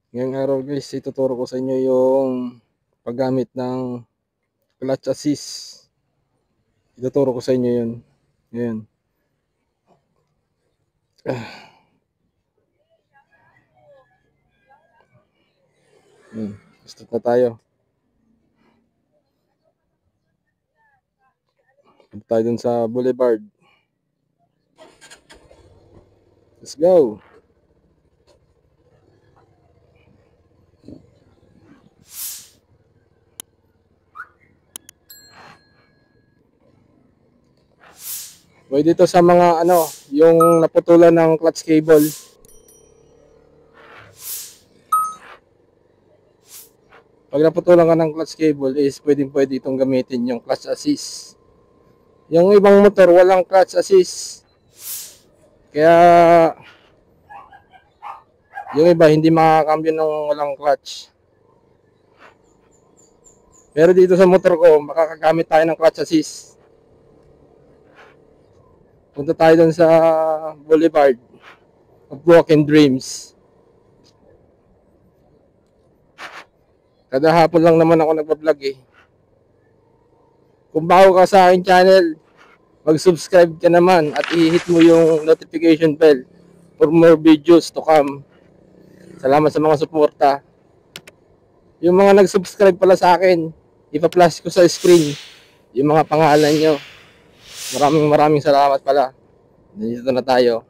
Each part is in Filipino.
Ngayong araw guys, ituturo ko sa inyo yung paggamit ng clutch assist. Ituturo ko sa inyo yun. Ngayon. Start na tayo. Punta tayo dun sa Boulevard. Let's go! Pwede dito sa mga yung naputulan ng clutch cable. Pag naputulan ka ng clutch cable is pwede itong gamitin yung clutch assist. Yung ibang motor walang clutch assist. Kaya yung iba hindi makakambyo ng walang clutch. Pero dito sa motor ko, makakagamit tayo ng clutch assist. Punta tayo dun sa Boulevard of Broken Dreams. Kada hapon lang naman ako nagpa-vlog eh. Kung bago ka sa aking channel, mag-subscribe ka naman at i-hit mo yung notification bell for more videos to come. Salamat sa mga suporta. Yung mga nag-subscribe pala sa akin, ipa-flash ko sa screen yung mga pangalan nyo. Maraming salamat pala. Dito na tayo.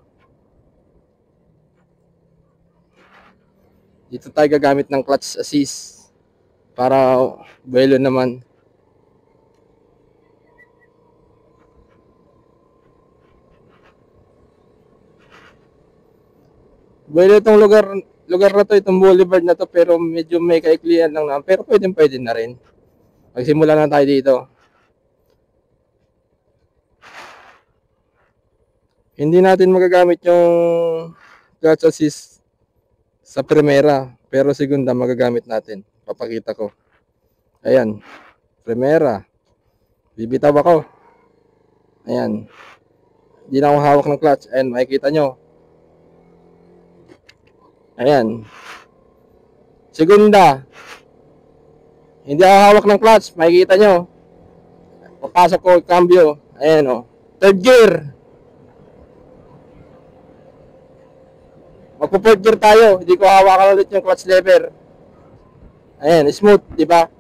Dito tayo gagamit ng clutch assist para buwelo naman. Buwelo itong lugar na to, itong boulevard na to, pero medyo may kaiklian lang naman. Pero pwede na rin. Magsimula na tayo dito. Hindi natin magagamit yung clutch assist sa primera, pero segunda magagamit natin. Papakita ko. Ayan, primera. Bibitaw ako. Ayan. Hindi na ako hawak ng clutch. Ayan, makikita nyo. Ayan. Segunda. Hindi ako hawak ng clutch. Makikita nyo. Papasok ko, cambio. Ayan o. Third gear. Magpo-fourth gear tayo. Hindi ko hawakan ulit yung clutch lever. Ayan, smooth, di ba?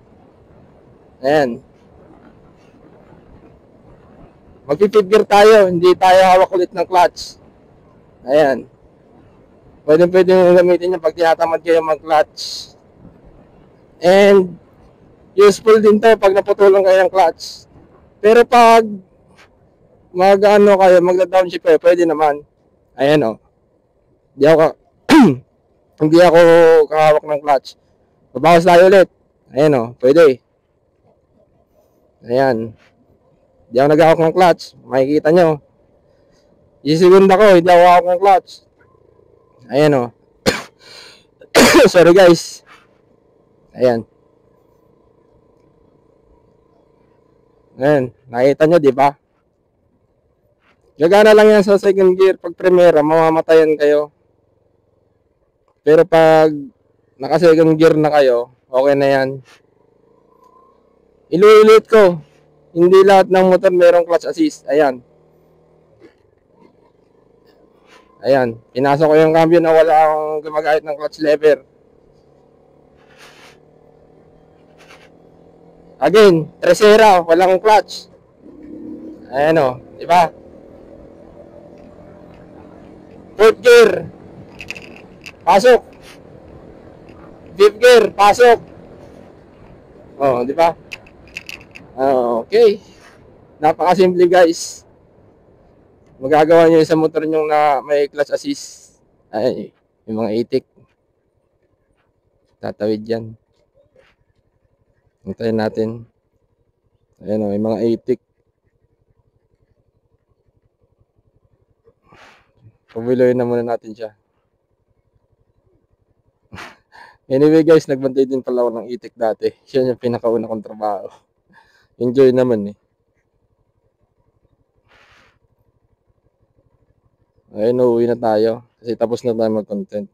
Ayan. Mag-fifth gear tayo. Hindi tayo hawak ulit ng clutch. Ayan. Pwede gamitin nyo pag tinatamad kayo mag-clutch. And useful din to pag naputulan kayo ng clutch. Pero pag magda-downshift kayo, pwede naman. Ayan o. Hindi ako kahawak ng clutch. Babawas tayo ulit. Ayan o, pwede. Ayan. Hindi ako naghahawak ng clutch. Makikita nyo. Isigunda ko, hindi ako hawak ng clutch. Ayan o. Sorry guys. Ayan. Ayan. Nakita nyo, di ba? Gagana lang yan sa second gear. Pag primera, mamamatayan kayo. Pero pag naka second gear na kayo, okay na yan. Ilulit ko. Hindi lahat ng motor merong clutch assist. Ayan. Ayan. Pinasok ko yung cambio na wala akong gumagamit ng clutch lever. Again, tercera, walang clutch. Ayan o. Diba? Fourth gear. Pasok. Fifth gear. Pasok. Oh, di ba? Okay. Napakasimple guys. Magagawa nyo sa motor nyo na may clutch assist. Ay, yung mga itik. Tatawid yan. Hintayin natin. Ayan o, yung mga itik. Pabiloyin na muna natin siya. Anyway guys, nagbantay din pala ako ng itik dati. Siya yung pinakauna kong trabaho. Enjoy naman eh. Ayun, uuwi na tayo. Kasi tapos na tayo mag-content.